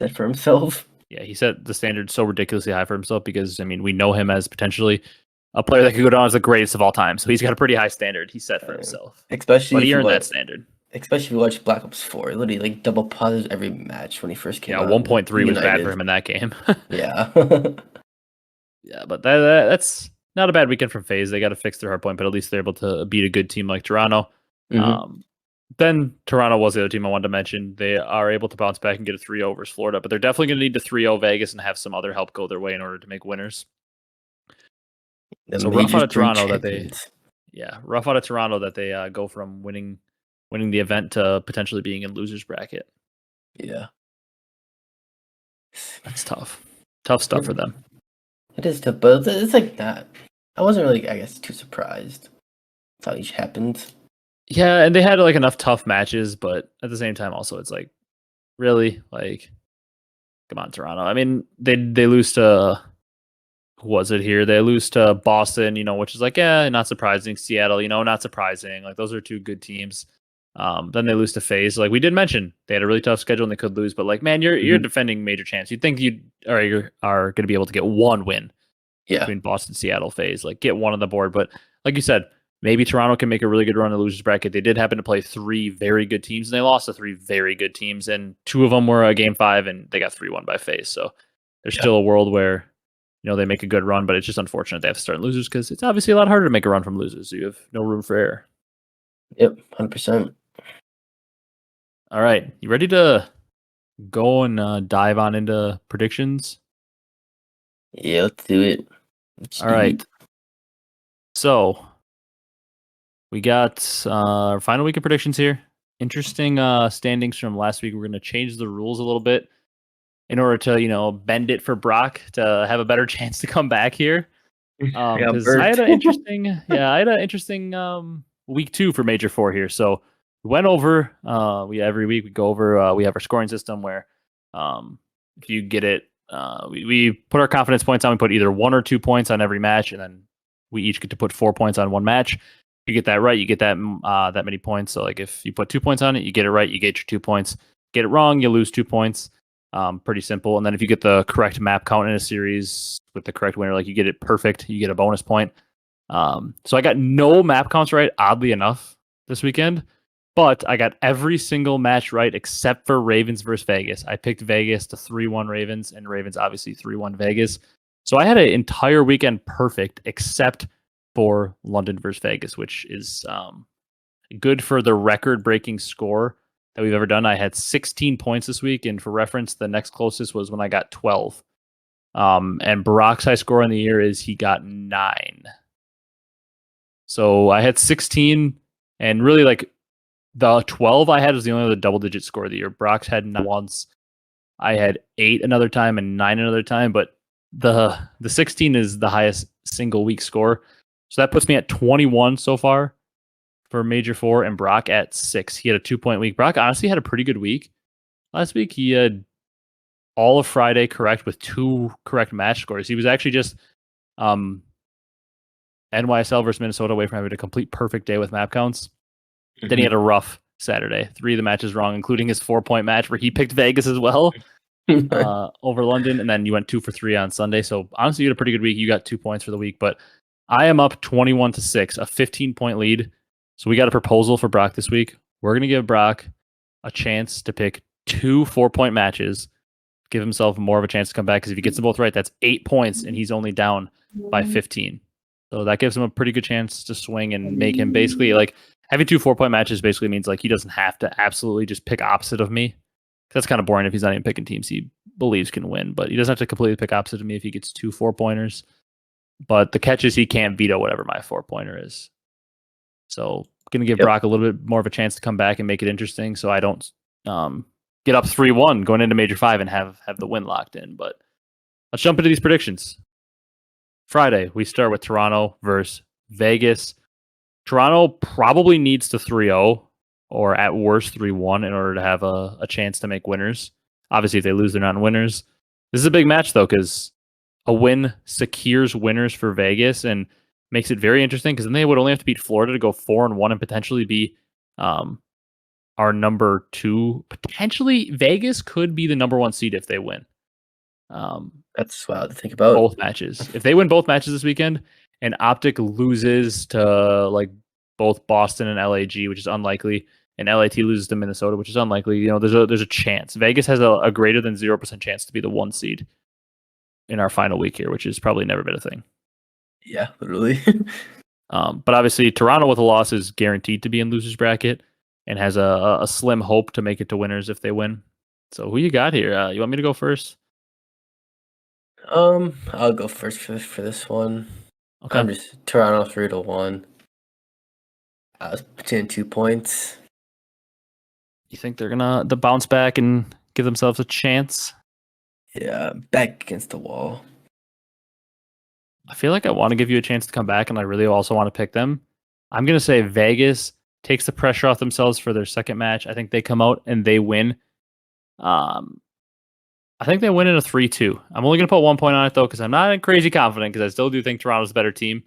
Set for himself. Yeah, he set the standard so ridiculously high for himself because I mean we know him as potentially a player that could go down as the greatest of all time. So he's got a pretty high standard he set for himself. Especially but he earned that standard. Especially if you watch Black Ops 4, literally like double positives every match when he first came out. 1.3 was bad for him in that game. Yeah. Yeah, but that's not a bad weekend from FaZe. They got to fix their hard point, but at least they're able to beat a good team like Toronto. Then Toronto was the other team I wanted to mention. They are able to bounce back and get a 3-0 over Florida, but they're definitely going to need to 3-0 Vegas and have some other help go their way in order to make winners. So rough out of Toronto that they go from winning the event to potentially being in losers bracket. Yeah, that's tough. Tough stuff for them. It is tough, but it's like that. I wasn't really, I guess, too surprised. That's how each happened. Yeah, and they had like enough tough matches, but at the same time, also it's like, really, like, come on, Toronto. I mean, they lose to, who was it here? They lose to Boston, which is like, yeah, not surprising. Seattle, not surprising. Like those are two good teams. Then they lose to FaZe. Like we did mention, they had a really tough schedule and they could lose. But like, man, you're defending major champs. You'd think you are going to be able to get one win between Boston, Seattle, FaZe. Like get one on the board. But like you said, maybe Toronto can make a really good run in the losers bracket. They did happen to play 3 very good teams and they lost to 3 very good teams. And 2 of them were a game 5 and they got 3-1 by FaZe. So there's still a world where they make a good run, but it's just unfortunate they have to start in losers because it's obviously a lot harder to make a run from losers. So you have no room for error. Yep, 100%. All right, you ready to go and dive on into predictions? Yeah, let's do it. All right. So we got our final week of predictions here. Interesting standings from last week. We're going to change the rules a little bit in order to, bend it for Brock to have a better chance to come back here. Because I had an interesting, week 2 for Major 4 here. So we went over, every week we go over, we have our scoring system where if you get it, we put our confidence points on, we put either 1 or 2 points on every match, and then we each get to put 4 points on one match. If you get that right, you get that many points. So like if you put 2 points on it, you get it right, you get your 2 points. Get it wrong, you lose 2 points. Pretty simple. And then if you get the correct map count in a series with the correct winner, like you get it perfect, you get a bonus point. So I got no map counts right, oddly enough, this weekend. But I got every single match right except for Ravens versus Vegas. I picked Vegas to 3-1 Ravens, and Ravens obviously 3-1 Vegas. So I had an entire weekend perfect except for London versus Vegas, which is good for the record-breaking score that we've ever done. I had 16 points this week, and for reference, the next closest was when I got 12. And Barack's high score in the year is he got 9. So I had 16, and really like The 12 I had was the only other double-digit score of the year. Brock's had 9 once. I had 8 another time and 9 another time, but the 16 is the highest single week score. So that puts me at 21 so far for Major 4, and Brock at 6. He had a 2-point week. Brock honestly had a pretty good week. Last week, he had all of Friday correct with 2 correct match scores. He was actually just NYSL versus Minnesota away from having a complete perfect day with map counts. Mm-hmm. Then he had a rough Saturday. 3 of the matches wrong, including his 4-point match where he picked Vegas as well over London. And then you went 2 for 3 on Sunday. So honestly, you had a pretty good week. You got 2 points for the week. But I am up 21-6, a 15-point lead. So we got a proposal for Brock this week. We're going to give Brock a chance to pick 2 4-point matches, give himself more of a chance to come back. Because if he gets them both right, that's 8 points, and he's only down by 15. So that gives him a pretty good chance to swing and make him basically like having 2 4-point matches basically means like he doesn't have to absolutely just pick opposite of me. That's kind of boring if he's not even picking teams he believes can win, but he doesn't have to completely pick opposite of me if he gets 2 4-pointers. But the catch is he can't veto whatever my 4-pointer is. So going to give Brock a little bit more of a chance to come back and make it interesting so I don't get up 3-1 going into Major 5 and have the win locked in. But let's jump into these predictions. Friday, we start with Toronto versus Vegas. Toronto probably needs to 3-0 or at worst 3-1 in order to have a chance to make winners. Obviously, if they lose, they're not winners. This is a big match, though, because a win secures winners for Vegas and makes it very interesting because then they would only have to beat Florida to go 4-1 and potentially be our number 2. Potentially, Vegas could be the number 1 seed if they win. That's wild to think about. Both matches. If they win both matches this weekend and OpTic loses to like both Boston and LAG, which is unlikely, and LAT loses to Minnesota, which is unlikely, there's a chance. Vegas has a greater than 0% chance to be the 1 seed in our final week here, which has probably never been a thing. Yeah, literally. But obviously, Toronto with a loss is guaranteed to be in losers bracket and has a slim hope to make it to winners if they win. So who you got here? You want me to go first? I'll go first for this one. Okay. I'm just Toronto 3-1. I was putting 2 points. You think they're gonna bounce back and give themselves a chance? Yeah, back against the wall. I feel like I want to give you a chance to come back, and I really also want to pick them. I'm gonna say Vegas takes the pressure off themselves for their second match. I think they come out and they win. I think they win in a 3-2. I'm only going to put 1 point on it, though, because I'm not crazy confident, because I still do think Toronto's a better team.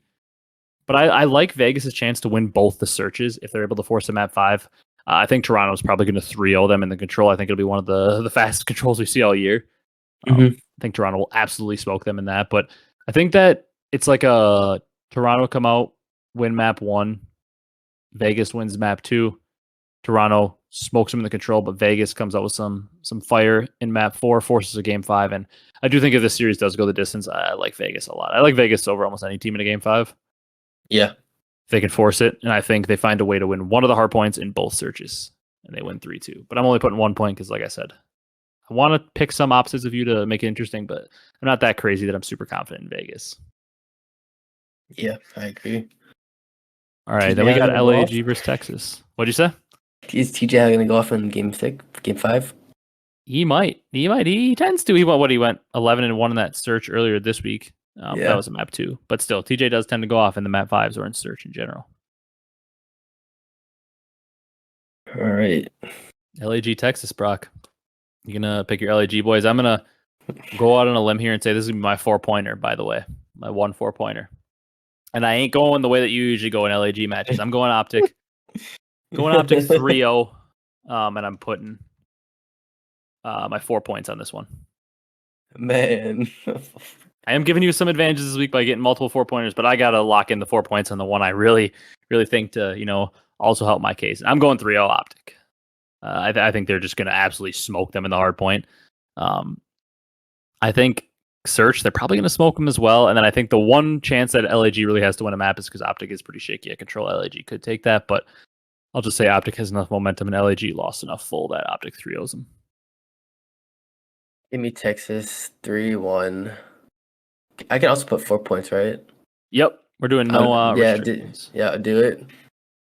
But I like Vegas' chance to win both the searches if they're able to force them at 5. I think Toronto's probably going to 3-0 them in the control. I think it'll be one of the fastest controls we see all year. I think Toronto will absolutely smoke them in that. But I think that it's like a Toronto come out, win map 1. Vegas wins map 2. Toronto smokes them in the control, but Vegas comes out with some fire in map 4, forces a game 5. And I do think if this series does go the distance, I like Vegas a lot. I like Vegas over almost any team in a game 5. Yeah. They can force it, and I think they find a way to win one of the hard points in both searches, and they win 3-2. But I'm only putting 1 point because, like I said, I want to pick some opposites of you to make it interesting, but I'm not that crazy that I'm super confident in Vegas. Yeah, I agree. All right, then we got LAG versus Texas. What'd you say? Is TJ going to go off in game 5? He might. He tends to. He went 11-1 in that search earlier this week. That was a map 2. But still, TJ does tend to go off in the map 5s or in search in general. All right. LAG Texas, Brock. You gonna pick your LAG boys? I'm gonna go out on a limb here and say this is gonna be my 4-pointer, by the way. My 1 4-pointer. And I ain't going the way that you usually go in LAG matches. I'm going OpTic. Going OpTic 3-0. And I'm putting my 4 points on this one. Man. I am giving you some advantages this week by getting multiple 4-pointers, but I got to lock in the 4 points on the one I really, really think to, also help my case. I'm going 3-0 OpTic. I think they're just going to absolutely smoke them in the hard point. I think Search, they're probably going to smoke them as well. And then I think the one chance that LAG really has to win a map is because OpTic is pretty shaky at control. LAG could take that, but I'll just say OpTic has enough momentum and LAG lost enough full that OpTic 3-0s them. Give me Texas 3-1. I can also put 4 points, right? Yep. We're doing no restrictions. Do it.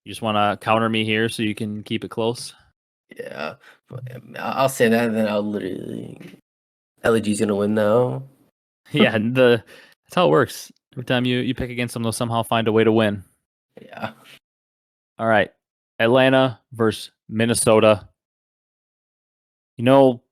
You just want to counter me here so you can keep it close? Yeah, I'll say that, and then I'll literally LEG's gonna win now. Yeah, that's how it works. Every time you pick against them, they'll somehow find a way to win. Yeah. All right, Atlanta versus Minnesota. You know,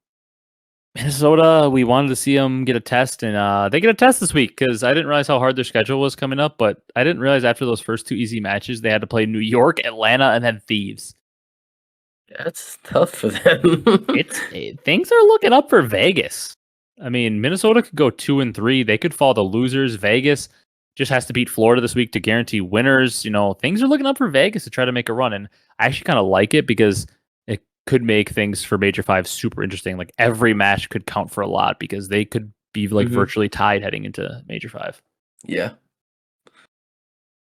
Minnesota, we wanted to see them get a test, and they get a test this week because I didn't realize how hard their schedule was coming up. But I didn't realize after those first two easy matches, they had to play New York, Atlanta, and then Thieves. That's tough for them. Things are looking up for Vegas. I mean, Minnesota could go 2-3. They could fall to losers. Vegas just has to beat Florida this week to guarantee winners. Things are looking up for Vegas to try to make a run, and I actually kind of like it because it could make things for Major Five super interesting. Like every match could count for a lot because they could be like virtually tied heading into Major Five. Yeah.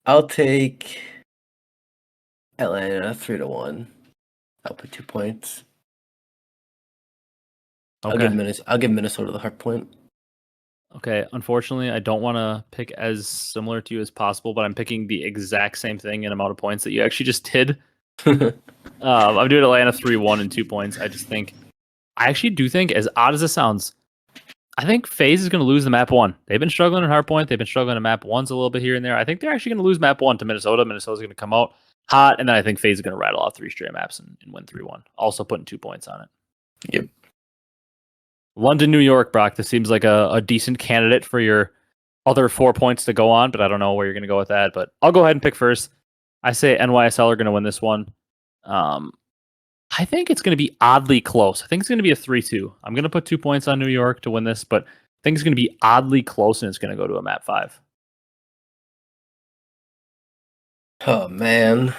I'll take Atlanta 3-1. I'll put 2 points. Okay. I'll give Minnesota the hard point. Okay. Unfortunately, I don't want to pick as similar to you as possible, but I'm picking the exact same thing in amount of points that you actually just did. I'm doing Atlanta 3-1 and 2 points. I actually do think, as odd as it sounds, I think Faze is going to lose the map 1. They've been struggling in hardpoint. They've been struggling in map 1s a little bit here and there. I think they're actually going to lose map 1 to Minnesota. Minnesota's going to come out hot, and then I think Faze is going to rattle off 3 straight maps and win 3-1. Also putting 2 points on it. Yep. London, New York, Brock. This seems like a decent candidate for your other 4 points to go on, but I don't know where you're going to go with that. But I'll go ahead and pick first. I say NYSL are going to win this one. I think it's going to be oddly close. I think it's going to be a 3-2. I'm going to put 2 points on New York to win this, but I think it's going to be oddly close, and it's going to go to a map 5. Oh, man.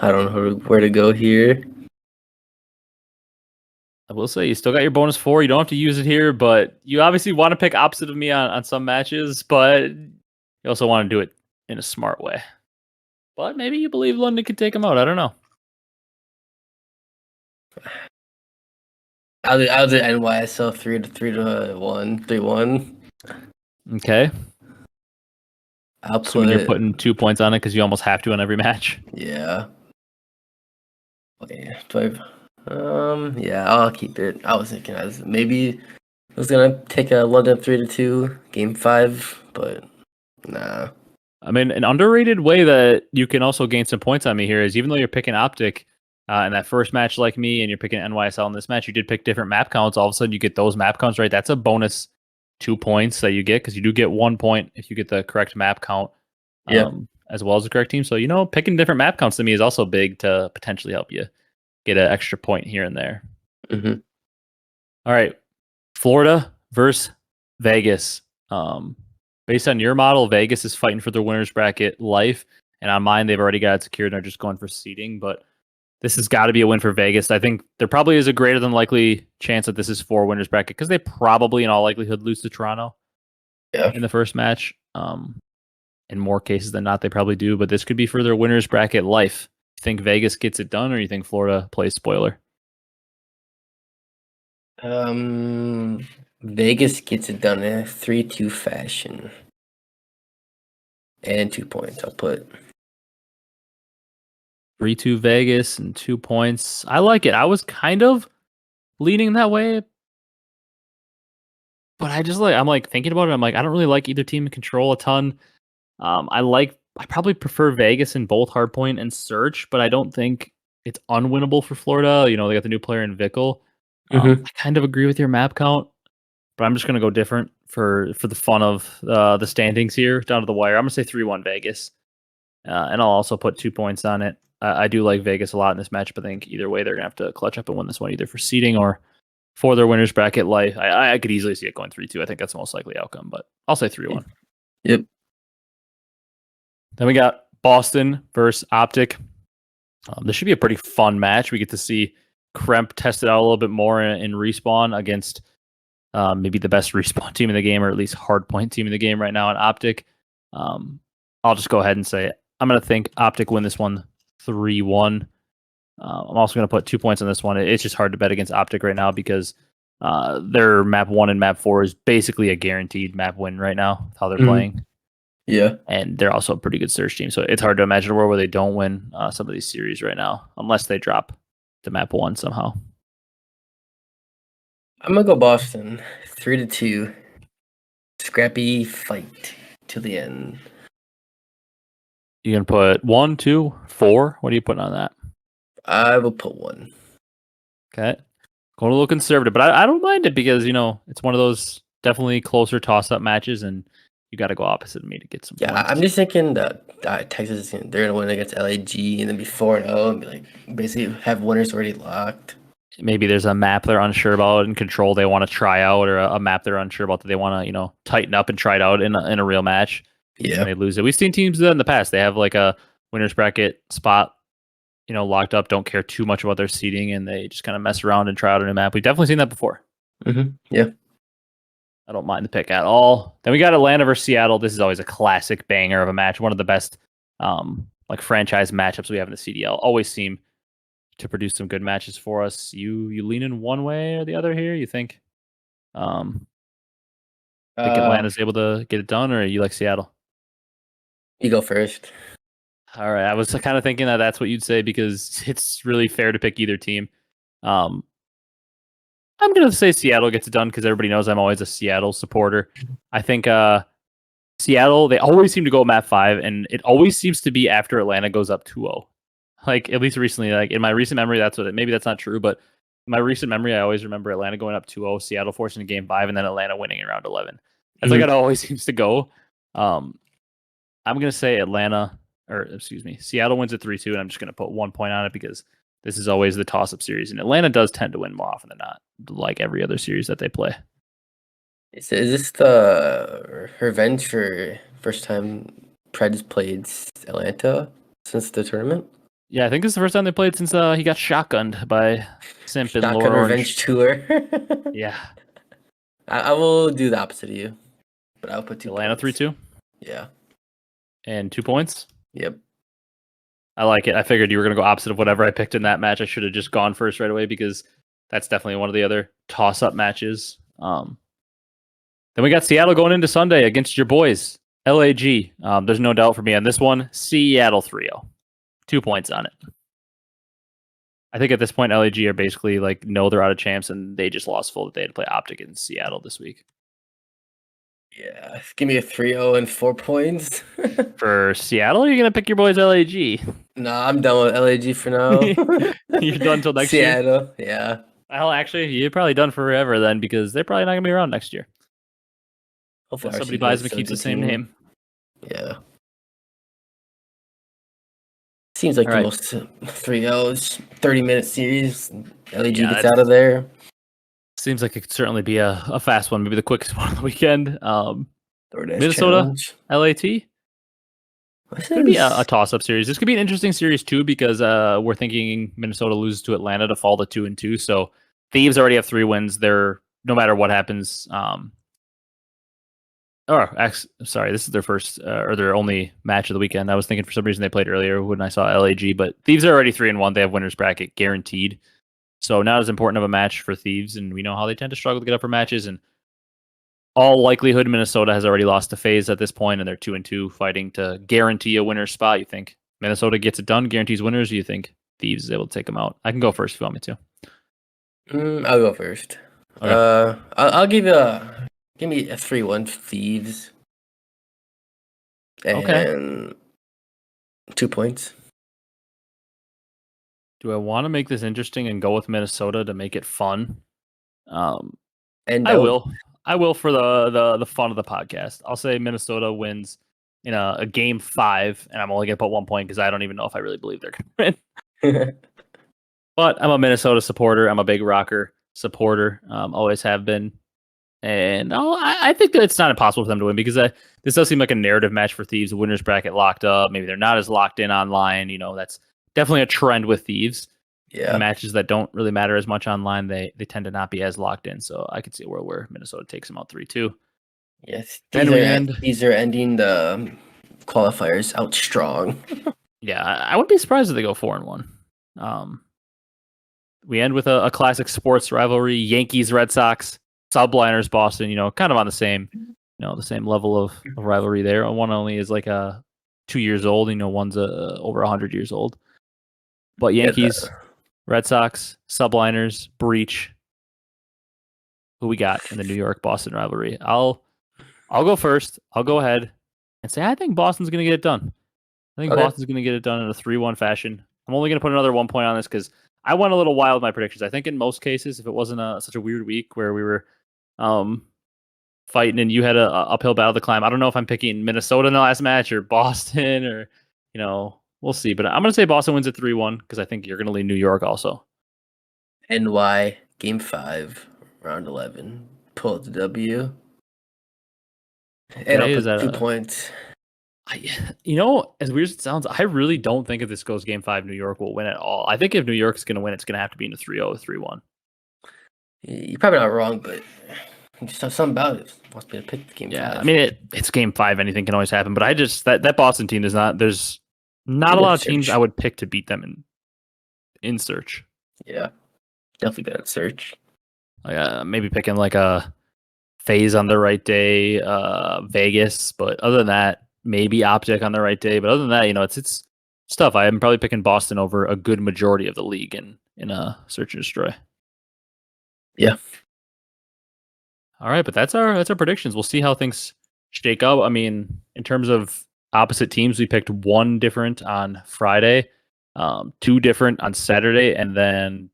I don't know where to go here. I will say you still got your bonus 4. You don't have to use it here, but you obviously want to pick opposite of me on some matches, but you also want to do it in a smart way. But maybe you believe London could take them out. I don't know. I'll do NYSL 3-1, 3-1. Okay. Assuming you're putting 2 points on it because you almost have to on every match. Yeah. Okay. Yeah, I'll keep it. I was thinking maybe I was gonna take a London 3-2 game 5, but nah. I mean, an underrated way that you can also gain some points on me here is even though you're picking OpTic in that first match like me, and you're picking NYSL in this match, you did pick different map counts. All of a sudden, you get those map counts right. That's a bonus 2 points that you get because you do get 1 point if you get the correct map count, as well as the correct team. So picking different map counts to me is also big to potentially help you get an extra point here and there. Mm-hmm. All right, Florida versus Vegas. Based on your model, Vegas is fighting for their winners bracket life, and on mine, they've already got it secured and are just going for seeding. But this has got to be a win for Vegas. I think there probably is a greater than likely chance that this is for winners bracket because they probably, in all likelihood, lose to Toronto in the first match. In more cases than not, they probably do. But this could be for their winners bracket life. You think Vegas gets it done, or you think Florida plays spoiler? Vegas gets it done in a 3-2 fashion. And 2 points, I'll put. 3-2 Vegas and 2 points. I like it. I was kind of leaning that way. But I'm thinking about it. I'm like, I don't really like either team in control a ton. I probably prefer Vegas in both hardpoint and search, but I don't think it's unwinnable for Florida. They got the new player in Vickle. I kind of agree with your map count, but I'm just going to go different for the fun of the standings here down to the wire. I'm going to say 3-1 Vegas, and I'll also put 2 points on it. I do like Vegas a lot in this match, but I think either way they're going to have to clutch up and win this one, either for seeding or for their winners bracket life. I could easily see it going 3-2. I think that's the most likely outcome, but I'll say 3-1. Yep. Then we got Boston versus OpTic. This should be a pretty fun match. We get to see Kremp test it out a little bit more in respawn against maybe the best respawn team in the game, or at least hardpoint team in the game right now in OpTic. I'll just go ahead and say I'm going to think OpTic win this one 3-1. I'm also going to put 2 points on this one. It's just hard to bet against OpTic right now because their map 1 and map 4 is basically a guaranteed map win right now, how they're playing. Yeah. And they're also a pretty good Surge team. So it's hard to imagine a world where they don't win some of these series right now, unless they drop the map 1 somehow. I'm gonna go Boston, 3-2. Scrappy fight to the end. You can put 1, 2, 4. What are you putting on that? I will put 1. Okay. Going a little conservative, but I don't mind it because, it's one of those definitely closer toss-up matches, and you got to go opposite of me to get some Yeah, points. I'm just thinking that Texas, they're gonna win against LAG and then be 4-0 and be like basically have winners already locked. Maybe there's a map they're unsure about in control they want to try out, or a map they're unsure about that they want to, tighten up and try it out in a real match. Yeah. And they lose it. We've seen teams do that in the past. They have like a winners bracket spot, locked up, don't care too much about their seeding, and they just kind of mess around and try out a new map. We've definitely seen that before. Yeah. I don't mind the pick at all. Then we got Atlanta versus Seattle. This is always a classic banger of a match. One of the best franchise matchups we have in the CDL. Always seem to produce some good matches for us. You lean in one way or the other here? You think Atlanta's able to get it done, or you like Seattle? You go first. All right. I was kind of thinking that that's what you'd say because it's really fair to pick either team. I'm going to say Seattle gets it done because everybody knows I'm always a Seattle supporter. I think Seattle, they always seem to go map 5, and it always seems to be after Atlanta goes up 2-0. Like, at least recently, like in my recent memory, maybe that's not true, but in my recent memory, I always remember Atlanta going up 2-0, Seattle forcing a game 5, and then Atlanta winning in round 11. That's like it always seems to go. I'm going to say Seattle wins at 3-2, and I'm just going to put 1 point on it because this is always the toss-up series, and Atlanta does tend to win more often than not, like every other series that they play. Is this the revenge for first time Preds played Atlanta since the tournament? Yeah, I think this is the first time they played since he got shotgunned by Simp and Shotgun Laura revenge tour. Yeah. I will do the opposite of you, but I'll put 2 Atlanta points. 3-2? Yeah. And 2 points? Yep. I like it. I figured you were going to go opposite of whatever I picked in that match. I should have just gone first right away because that's definitely one of the other toss-up matches. Then we got Seattle going into Sunday against your boys, LAG. There's no doubt for me on this one. Seattle 3-0. 2 points on it. I think at this point, LAG are basically like, no, they're out of champs, and they just lost full that they had to play OpTic in Seattle this week. Yeah. Give me a 3-0 and 4 points. For Seattle, you're going to pick your boys LAG. No, I'm done with LAG for now. You're done until next year? Seattle, yeah. Well, actually, you're probably done forever then because they're probably not going to be around next year. Hopefully somebody buys them and keeps the same name. Yeah. Seems like All the right. most 3-0's 30-minute series. LAG Yeah, gets out of there. Seems like it could certainly be a fast one, maybe the quickest one on the weekend. Minnesota, Challenge. LAT. Could be a toss-up series. This could be an interesting series too because we're thinking Minnesota loses to Atlanta to fall to 2-2. So Thieves already have 3 wins. They're no matter what happens. Sorry, this is their first or their only match of the weekend. I was thinking for some reason they played earlier when I saw LAG, but Thieves are already 3-1. They have winners bracket guaranteed. So not as important of a match for Thieves, and we know how they tend to struggle to get up for matches. And all likelihood, Minnesota has already lost to Faze at this point, and they're 2-2, fighting to guarantee a winner's spot. You think Minnesota gets it done, guarantees winners? Or you think Thieves is able to take them out? I can go first if you want me to. I'll go first. Okay. I'll give me a 3-1 Thieves. And Okay. 2 points. Do I want to make this interesting and go with Minnesota to make it fun? And I will. I will for the fun of the podcast. I'll say Minnesota wins in a game 5, and I'm only gonna put 1 point because I don't even know if I really believe they're gonna win. But I'm a Minnesota supporter. I'm a big Rocker supporter. Always have been, and I think that it's not impossible for them to win because this does seem like a narrative match for Thieves. The winners bracket locked up. Maybe they're not as locked in online. That's definitely a trend with Thieves. Yeah. And matches that don't really matter as much online, they tend to not be as locked in. So I could see a world where Minnesota takes them out 3-2. Yes. These are ending the qualifiers out strong. Yeah, I wouldn't be surprised if they go 4-1. We end with a classic sports rivalry: Yankees, Red Sox, Subliners, Boston. Kind of on the same the same level of rivalry there. One only is like 2 years old. One's over 100 years old. But Yankees, Red Sox, Subliners, Breach. Who we got in the New York Boston rivalry? I'll go first. I'll go ahead and say I think Boston's going to get it done. I think Boston's going to get it done in a 3-1 fashion. I'm only going to put another 1 point on this because I went a little wild with my predictions. I think in most cases, if it wasn't such a weird week where we were fighting and you had a uphill battle to climb, I don't know if I'm picking Minnesota in the last match or Boston or, we'll see. But I'm going to say Boston wins at 3-1 because I think you're going to lead New York also. NY, Game 5, Round 11. Pull the W. And I'll put 2 points. As weird as it sounds, I really don't think if this goes Game 5, New York will win at all. I think if New York's going to win, it's going to have to be in a 3-0 or 3-1. You're probably not wrong, but just have something about it. Wants me to pick Game 5. I mean, it's Game 5. Anything can always happen. But I just that Boston team is not. There's not a lot of teams I would pick to beat them in search. Yeah, definitely good at search. Maybe picking like a Faze on the right day, Vegas. But other than that, maybe OpTic on the right day. But other than that, it's tough. I'm probably picking Boston over a good majority of the league in a search and destroy. Yeah. All right, but that's our predictions. We'll see how things shake up. I mean, in terms of opposite teams, we picked 1 different on Friday, 2 different on Saturday, and then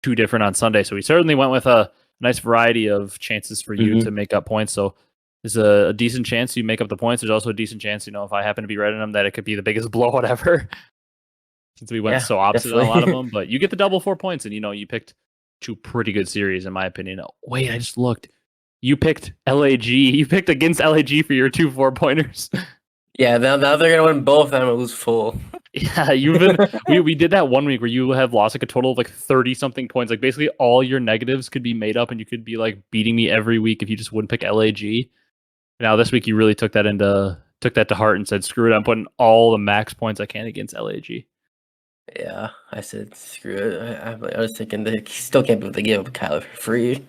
2 different on Sunday. So we certainly went with a nice variety of chances for you to make up points. So there's a decent chance you make up the points. There's also a decent chance, if I happen to be right on them, that it could be the biggest blowout ever. Since we went so opposite on a lot of them. But you get the double 4 points, and you picked 2 pretty good series, in my opinion. Wait, I just looked. You picked LAG. You picked against LAG for your 2 4-pointers. Yeah, now they're gonna win both. I'm gonna lose full. Yeah, you've been. we did that 1 week where you have lost like a total of like 30-something points. Like basically all your negatives could be made up, and you could be like beating me every week if you just wouldn't pick LAG. Now this week you really took that to heart and said, "Screw it! I'm putting all the max points I can against LAG." Yeah, I said screw it. I was thinking they still can't believe they gave up Kyler for free.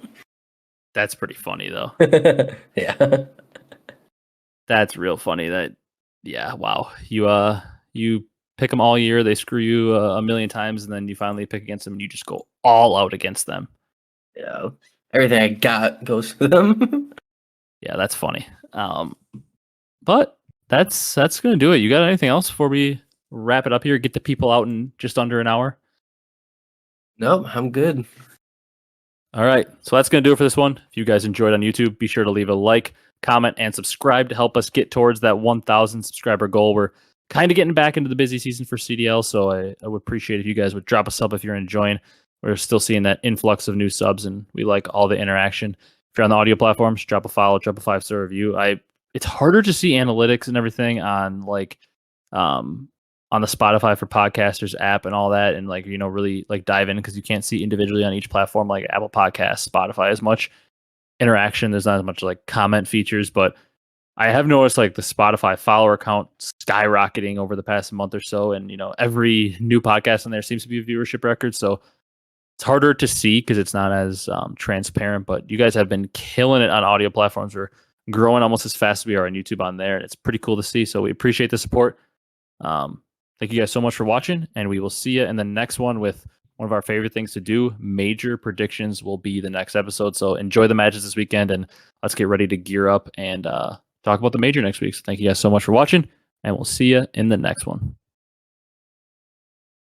That's pretty funny though. Yeah, that's real funny. Wow. You pick them all year, they screw you a million times, and then you finally pick against them, and you just go all out against them. Yeah, everything I got goes to them. Yeah, that's funny. But that's gonna do it. You got anything else before we wrap it up here? Get the people out in just under an hour. Nope, I'm good. All right, so that's going to do it for this one. If you guys enjoyed on YouTube, be sure to leave a like, comment, and subscribe to help us get towards that 1,000 subscriber goal. We're kind of getting back into the busy season for CDL, so I would appreciate if you guys would drop a sub if you're enjoying. We're still seeing that influx of new subs, and we like all the interaction. If you're on the audio platforms, drop a follow, drop a 5-star review. It's harder to see analytics and everything on on the Spotify for Podcasters app and all that, and really dive in because you can't see individually on each platform like Apple Podcasts, Spotify as much interaction. There's not as much comment features, but I have noticed the Spotify follower count skyrocketing over the past month or so, and every new podcast on there seems to be a viewership record. So it's harder to see because it's not as transparent. But you guys have been killing it on audio platforms. We're growing almost as fast as we are on YouTube on there, and it's pretty cool to see. So we appreciate the support. Thank you guys so much for watching, and we will see you in the next one with one of our favorite things to do. Major predictions will be the next episode. So enjoy the matches this weekend, and let's get ready to gear up and talk about the major next week. So thank you guys so much for watching, and we'll see you in the next one.